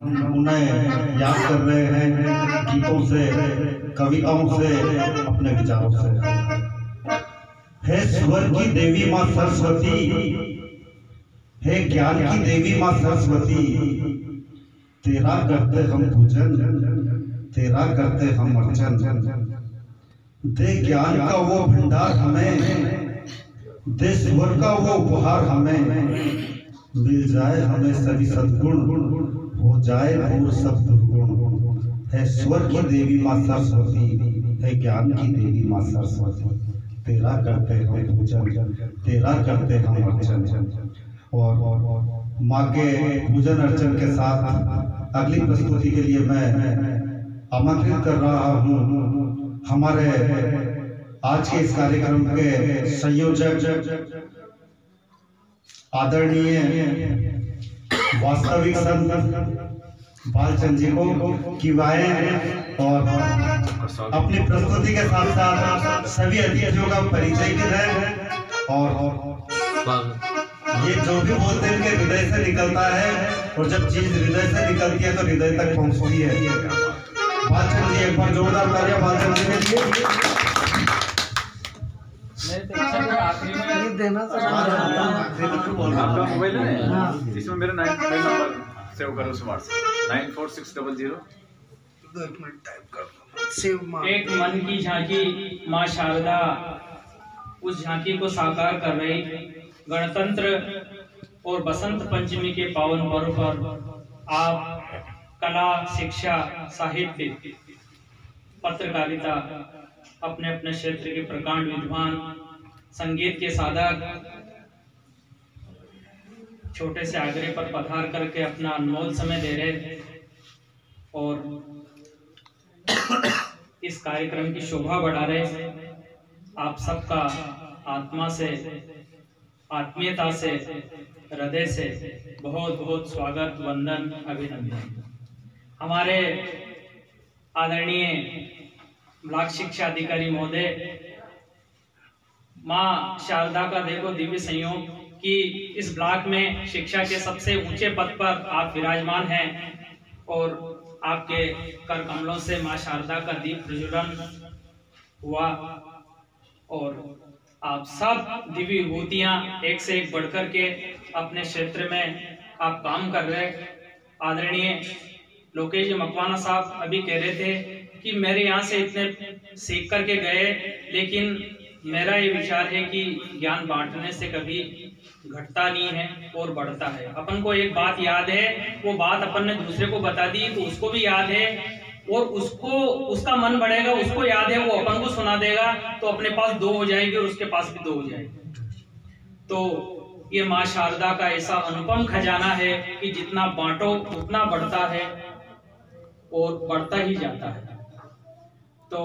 उन्हें याद कर रहे हैं गीतों से, कविताओं से, अपने विचारों से। हे स्वर की देवी माँ सरस्वती, हे ज्ञान की देवी माँ सरस्वती, तेरा करते हम पूजन, तेरा करते हम अर्चन। दे ज्ञान का वो भंडार हमें, दे स्वर का वो उपहार हमें, मिल जाए हमें सभी सद्गुण, हो जाए दूर सब दुर्गुण। है स्वर की देवी माँ सरस्वती, है ज्ञान की देवी माँ सरस्वती, तेरा करते हम पूजन, तेरा करते हम अर्चन। और माँ के पूजन अर्चन के साथ अगली प्रस्तुति के लिए मैं आमंत्रित कर रहा हूँ हमारे आज के इस कार्यक्रम के संयोजक आदरणीय वास्तविक संत बालचंद जी को कि वाएं और अपनी प्रस्तुति के साथ साथ सभी अतिथियों का परिचय भी दें। और ये जो भी बोलते हैं उनके हृदय से निकलता है, और जब चीज हृदय से निकलती है तो हृदय तक पहुंचती है। बालचंद जी, एक बार जोरदार तालियां बालचंद जी के लिए। आपका मोबाइल है इसमें मेरा 9 नंबर सेव करो, उस व्हाट्सएप 94600। एक मन की झांकी माँ शारदा उस झांकी को साकार कर रही। गणतंत्र और बसंत पंचमी के पावन पर्व पर आप कला, शिक्षा, साहित्य, पत्रकारिता, अपने अपने क्षेत्र के प्रकांड विद्वान, संगीत के साधक छोटे से आगरे पर पधार करके अपना अनमोल समय दे रहे और इस कार्यक्रम की शोभा बढ़ा रहे। आप सबका आत्मा से, आत्मीयता से, हृदय से बहुत बहुत स्वागत, वंदन, अभिनंदन। हमारे आदरणीय ब्लॉक शिक्षा अधिकारी महोदय, माँ शारदा का देखो दिव्य संयोग कि इस ब्लॉक में शिक्षा के सबसे ऊंचे पद पर आप विराजमान हैं और आपके कर कमलों से माँ शारदा का दीप प्रज्वलन हुआ और आप सब दिव्य विभूतियां एक से एक बढ़कर के अपने क्षेत्र में आप काम कर रहे। आदरणीय लोकेश जी मकवाना साहब अभी कह रहे थे कि मेरे यहाँ से इतने सीख करके गए, लेकिन मेरा ये विचार है कि ज्ञान बांटने से कभी घटता नहीं है और बढ़ता है। अपन को एक बात याद है, वो बात अपन ने दूसरे को बता दी तो उसको भी याद है और उसको उसका मन बढ़ेगा, उसको याद है, वो अपन को सुना देगा तो अपने पास 2 हो जाएगी और उसके पास भी 2 हो जाएगी। तो ये माँ शारदा का ऐसा अनुपम खजाना है कि जितना बांटो उतना बढ़ता है और बढ़ता ही जाता है। तो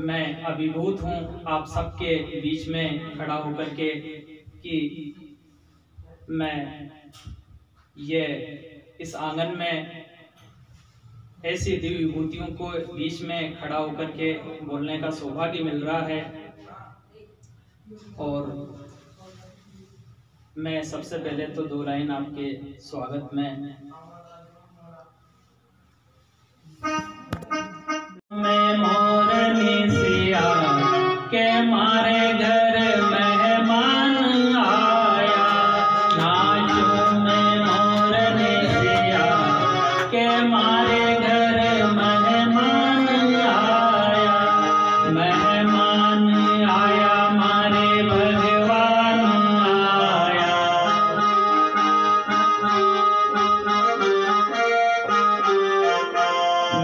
मैं अभिभूत हूँ आप सबके बीच में खड़ा होकर के कि मैं ये इस आंगन में ऐसी दिव्य विभूतियों को बीच में खड़ा होकर के बोलने का सौभाग्य मिल रहा है। और मैं सबसे पहले तो 2 लाइन आपके स्वागत में मैं मोरनी सिया के मारे घर मेहमान आया, नाचो मैं मोरनी सिया के मारे घर मेहमान आया, मेहमान आया मारे भगवान आया।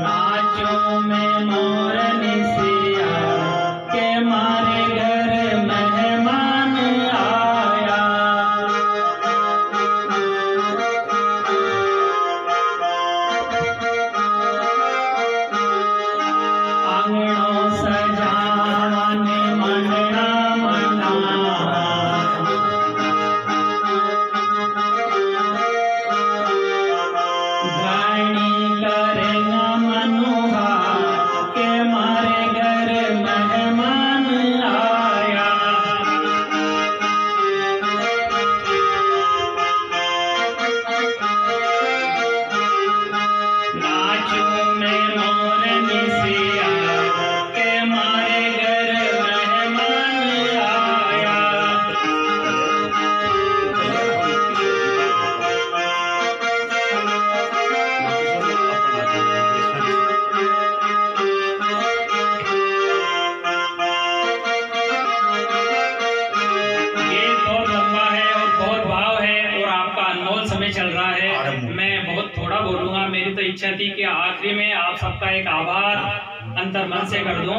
नाचो मैं मोरनी सिया के मारे घर तो इच्छा थी कि आखिरी में आप सबका एक आभार अंतर मन से कर दूं।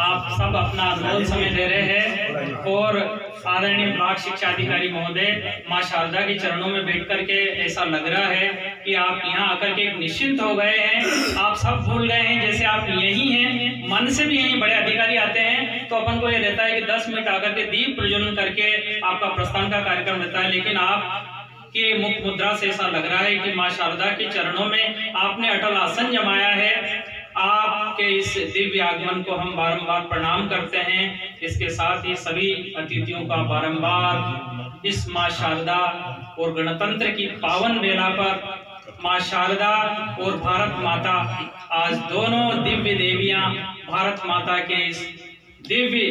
आप सब अपना अनमोल समय दे रहे हैं और आदरणीय ब्लॉक शिक्षा अधिकारी महोदय माँ शारदा के चरणों में बैठ करके ऐसा लग रहा है कि आप यहाँ आकर के एक निश्चिंत हो गए हैं। आप सब भूल गए हैं जैसे आप यही हैं, मन से भी यही बड़े अधिकारी आते हैं तो अपन को ये रहता है कि 10 मिनट आकर के दीप प्रज्वलन करके आपका प्रस्थान का कार्यक्रम रहता है, लेकिन आप के मुख मुद्रा से ऐसा लग रहा है कि माँ शारदा के चरणों में आपने अटल आसन जमाया है। आपके इस दिव्य आगमन को हम बारंबार प्रणाम करते हैं। इसके साथ ही सभी अतिथियों का बारंबार इस माँ शारदा और गणतंत्र की पावन बेला पर माँ शारदा और भारत माता, आज दोनों दिव्य देवियां भारत माता के इस दिव्य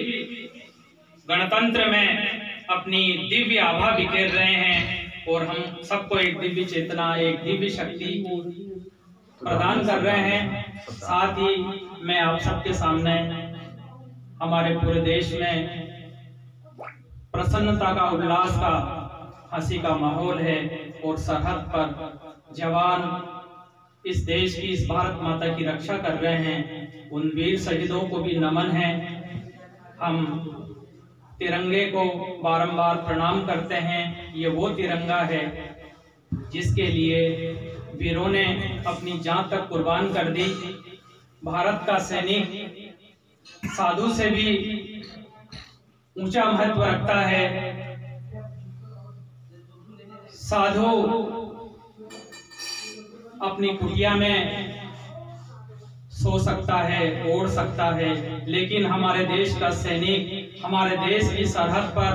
गणतंत्र में अपनी दिव्य आभा बिखेर रहे हैं और हम सबको एक दिव्य चेतना, एक दिव्य शक्ति प्रदान कर रहे हैं। साथ ही मैं आप सबके सामने हमारे पूरे देश में प्रसन्नता का, उल्लास का, हंसी का माहौल है और सरहद पर जवान इस देश की, इस भारत माता की रक्षा कर रहे हैं। उन वीर शहीदों को भी नमन है। हम तिरंगे को बारंबार प्रणाम करते हैं। ये वो तिरंगा है जिसके लिए वीरों ने अपनी जान तक कुर्बान कर दी। भारत का सैनिक साधु से भी ऊंचा महत्व रखता है। साधु अपनी कुटिया में सो सकता है, ओढ़ सकता है, लेकिन हमारे देश का सैनिक हमारे देश की सरहद पर,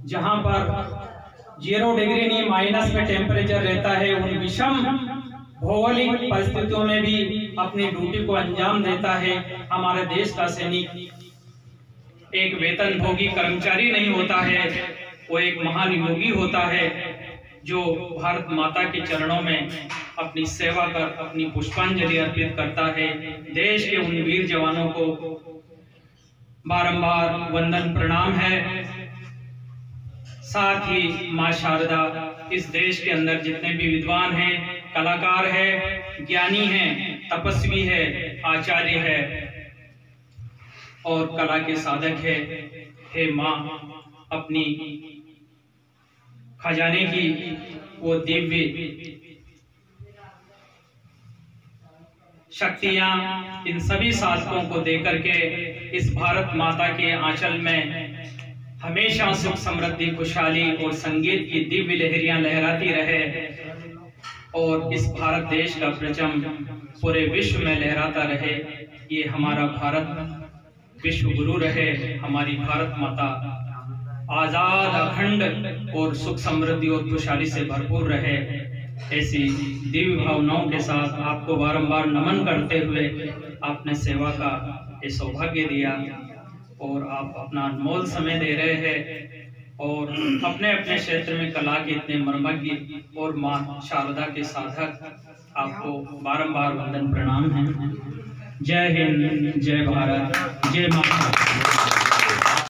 जहां पर 0 डिग्री नहीं माइनस में टेम्परेचर रहता है, उन विषम भौगोलिक परिस्थितियों में भी अपनी ड्यूटी को अंजाम देता है। हमारे देश का सैनिक एक वेतन भोगी कर्मचारी नहीं होता है, वो एक महान योगी होता है जो भारत माता के चरणों में अपनी सेवा कर अपनी पुष्पांजलि अर्पित करता है। देश के उन वीर जवानों को बारंबार वंदन प्रणाम है। साथ ही माँ शारदा इस देश के अंदर जितने भी विद्वान हैं, कलाकार है, ज्ञानी हैं, तपस्वी है, आचार्य है और कला के साधक है, हे माँ अपनी खजाने की वो दिव्य शक्तियां इन सभी साधकों को देकर के इस भारत माता के आंचल में हमेशा सुख समृद्धि खुशहाली और संगीत की दिव्य लहरियां लहराती रहे और इस भारत देश का परचम पूरे विश्व में लहराता रहे। ये हमारा भारत विश्व गुरु रहे, हमारी भारत माता आजाद, अखंड और सुख समृद्धि और खुशहाली से भरपूर रहे। ऐसी दिव्य भावनाओं के साथ आपको बारंबार नमन करते हुए आपने सेवा का ये सौभाग्य दिया और आप अपना अनमोल समय दे रहे हैं और अपने अपने क्षेत्र में कला के इतने मर्मज्ञ और मां शारदा के साधक आपको बारंबार वंदन प्रणाम है। जय हिंद, जय भारत, जय माता।